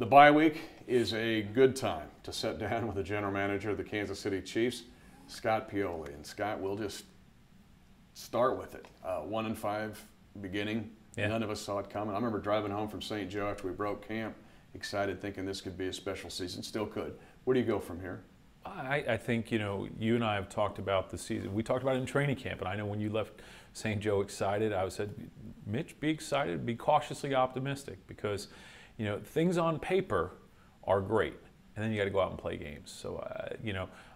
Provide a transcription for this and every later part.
The bye week is a good time to sit down with the general manager of the Kansas City Chiefs, Scott Pioli. And Scott, we'll just start with it. 1-5 beginning. Yeah. None of us saw it coming. I remember driving home from St. Joe after we broke camp, excited, thinking this could be a special season. Still could. Where do you go from here? I think, you and I have talked about the season. We talked about it in training camp, and I know when you left St. Joe excited, I said, Mitch, be excited, be cautiously optimistic, because, things on paper are great, and then you got to go out and play games. So,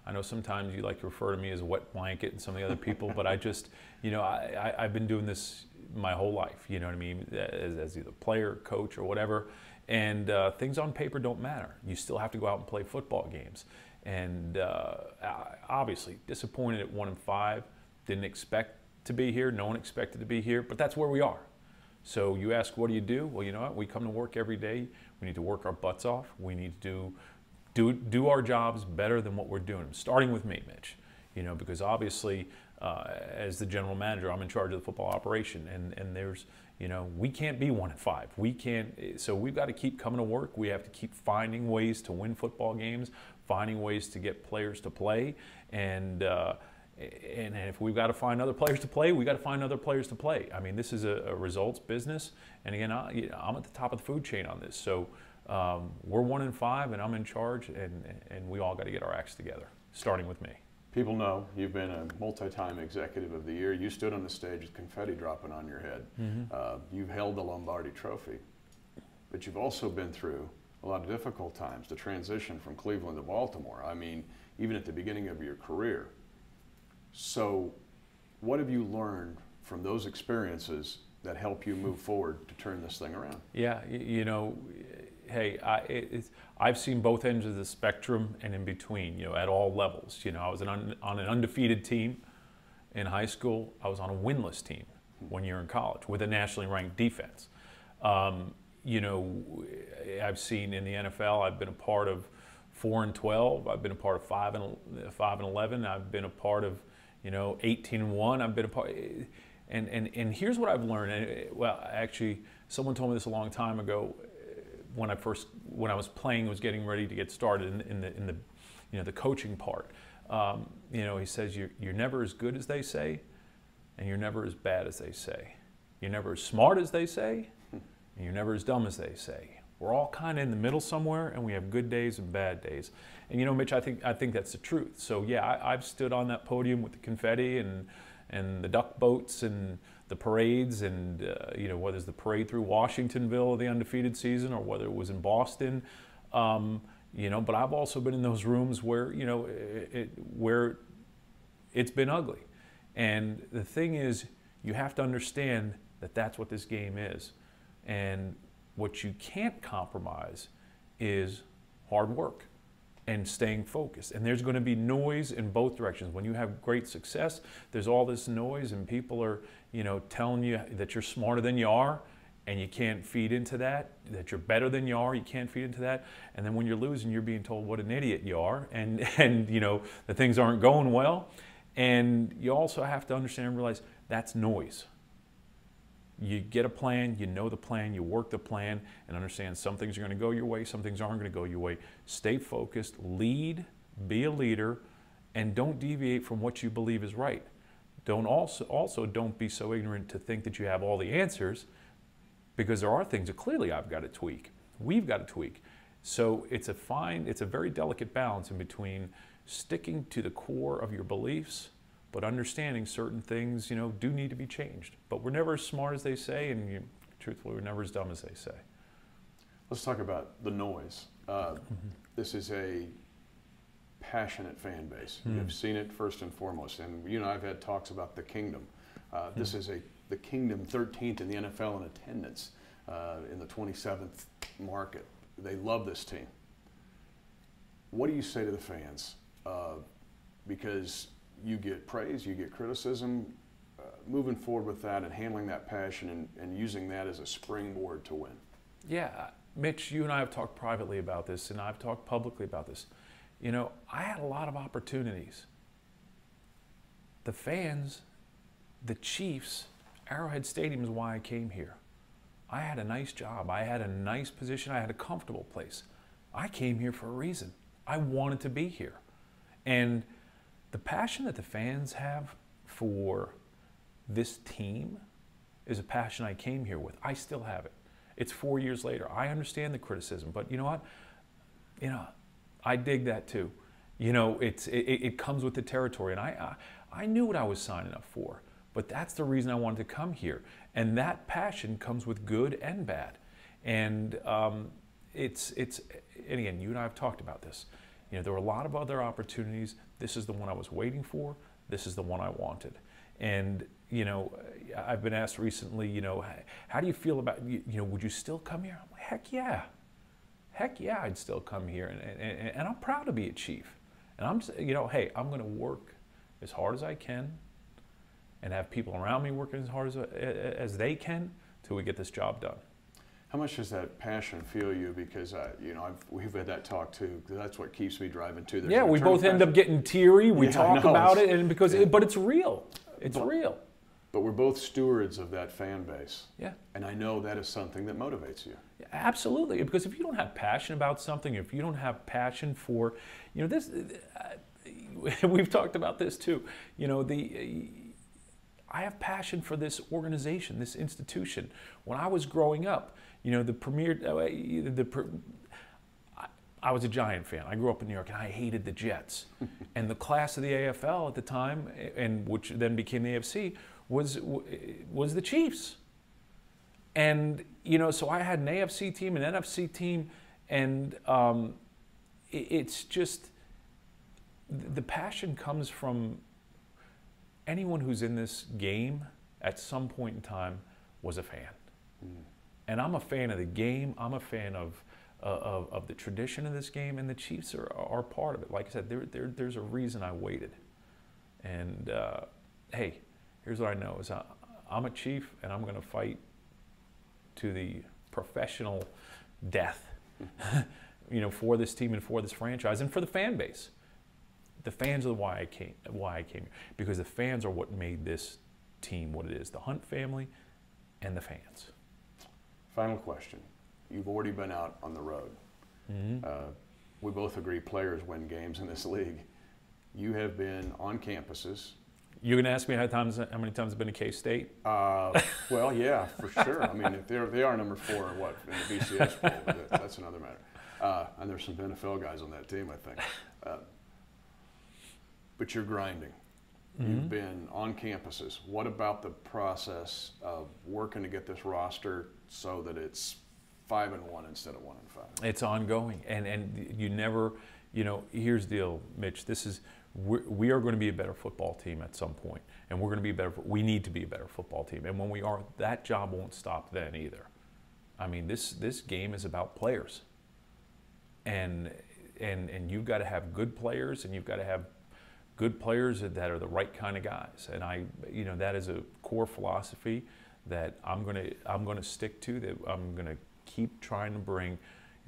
I know sometimes you like to refer to me as a wet blanket and some of the other people, but I just, I've been doing this my whole life, you know what I mean, as either player, coach, or whatever, and things on paper don't matter. You still have to go out and play football games. And obviously disappointed at 1-5. Didn't expect to be here. No one expected to be here, but that's where we are. So you ask, what do you do? Well, you know what? We come to work every day. We need to work our butts off. We need to do our jobs better than what we're doing, starting with me, Mitch. Because obviously, as the general manager, I'm in charge of the football operation, and there's, we can't be 1-5. We can't. So we've got to keep coming to work. We have to keep finding ways to win football games, finding ways to get players to play, and if we've got to find other players to play, we got to find other players to play. I mean, this is a results business, and again, I'm at the top of the food chain on this. So we're 1-5, and I'm in charge, and we all got to get our acts together, starting with me. People know you've been a multi-time executive of the year. You stood on the stage with confetti dropping on your head. Mm-hmm. You've held the Lombardi Trophy, but you've also been through a lot of difficult times, the transition from Cleveland to Baltimore. I mean, even at the beginning of your career. So what have you learned from those experiences that help you move forward to turn this thing around? Yeah, hey, I've seen both ends of the spectrum and in between, at all levels. I was on an undefeated team in high school. I was on a winless team 1 year in college with a nationally ranked defense. I've seen in the NFL, I've been a part of 4-12. I've been a part of 5-11. I've been a part of, 18-1. I've been a part, and here's what I've learned. Well, actually, someone told me this a long time ago. When I was playing, was getting ready to get started in the coaching part. He says you're never as good as they say, and you're never as bad as they say. You're never as smart as they say, and you're never as dumb as they say. We're all kind of in the middle somewhere, and we have good days and bad days. And Mitch, I think that's the truth. So yeah, I've stood on that podium with the confetti and the duck boats and the parades, and whether it's the parade through Washingtonville, the undefeated season, or whether it was in Boston. But I've also been in those rooms where where it's been ugly. And the thing is, you have to understand that that's what this game is. And what you can't compromise is hard work and staying focused. And there's going to be noise in both directions. When you have great success, there's all this noise, and people are, telling you that you're smarter than you are, and you can't feed into that you're better than you are, you can't feed into that. And then when you're losing, you're being told what an idiot you are, and that things aren't going well. And you also have to understand and realize that's noise. You get a plan, you know the plan, you work the plan, and understand some things are going to go your way, some things aren't going to go your way. Stay focused, lead, be a leader, and don't deviate from what you believe is right. Also don't be so ignorant to think that you have all the answers, because there are things that clearly I've got to tweak. We've got to tweak. So it's a very delicate balance in between sticking to the core of your beliefs, but understanding certain things, do need to be changed. But we're never as smart as they say, and truthfully, we're never as dumb as they say. Let's talk about the noise. This is a passionate fan base. You've seen it first and foremost, and I've had talks about the kingdom. This is the kingdom 13th in the NFL in attendance, in the 27th market. They love this team. What do you say to the fans? Because you get praise, you get criticism, moving forward with that and handling that passion and using that as a springboard to win. Yeah, Mitch, you and I have talked privately about this, and I've talked publicly about this. I had a lot of opportunities. The fans, the Chiefs, Arrowhead Stadium is why I came here. I had a nice job. I had a nice position. I had a comfortable place. I came here for a reason. I wanted to be here. And the passion that the fans have for this team is a passion I came here with. I still have it. It's 4 years later. I understand the criticism, but you know what? I dig that too. It comes with the territory, and I knew what I was signing up for, but that's the reason I wanted to come here. And that passion comes with good and bad. And and again, you and I have talked about this. There were a lot of other opportunities. This is the one I was waiting for. This is the one I wanted. And I've been asked recently, how do you feel about, would you still come here? I'm like, heck yeah. Heck yeah, I'd still come here. And I'm proud to be a Chief. And I'm, hey, I'm going to work as hard as I can and have people around me working as hard as they can till we get this job done. How much does that passion fuel you? Because we've had that talk too. Because that's what keeps me driving too. Yeah, we both end up getting teary. We talk about it, and but it's real. It's real. But we're both stewards of that fan base. Yeah. And I know that is something that motivates you. Yeah, absolutely. Because if you don't have passion about something, if you don't have passion for, this, we've talked about this too. I have passion for this organization, this institution. When I was growing up, I was a Giant fan. I grew up in New York, and I hated the Jets. And the class of the AFL at the time, and which then became the AFC, was the Chiefs. And so I had an AFC team, an NFC team, and it's just the passion comes from anyone who's in this game at some point in time was a fan. And I'm a fan of the game. I'm a fan of the tradition of this game, and the Chiefs are part of it. Like I said, there's a reason I waited. And hey, here's what I know is I'm a Chief, and I'm going to fight to the professional death, for this team and for this franchise and for the fan base. The fans are why I came here, because the fans are what made this team what it is. The Hunt family and the fans. Final question. You've already been out on the road. Mm-hmm. We both agree players win games in this league. You have been on campuses. You're going to ask me how many times I've been to K-State? Well, yeah, for sure. I mean, if they are number 4 or what in the BCS poll, but that's another matter. And there's some NFL guys on that team, I think. But you're grinding. Mm-hmm. You've been on campuses. What about the process of working to get this roster so that it's 5-1 instead of 1-5? It's ongoing, and you never, here's the deal, Mitch. We are going to be a better football team at some point, and we're going to be better. We need to be a better football team, and when we are, that job won't stop then either. I mean, this game is about players, and you've got to have good players, and you've got to have good players that are the right kind of guys, and that is a core philosophy that I'm going to stick to. That I'm going to keep trying to bring.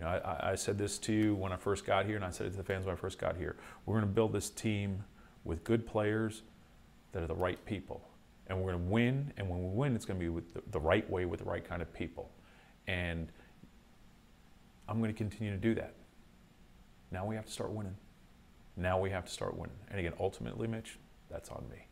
I said this to you when I first got here, and I said it to the fans when I first got here. We're going to build this team with good players that are the right people, and we're going to win. And when we win, it's going to be with the right way, with the right kind of people. And I'm going to continue to do that. Now we have to start winning. And again, ultimately, Mitch, that's on me.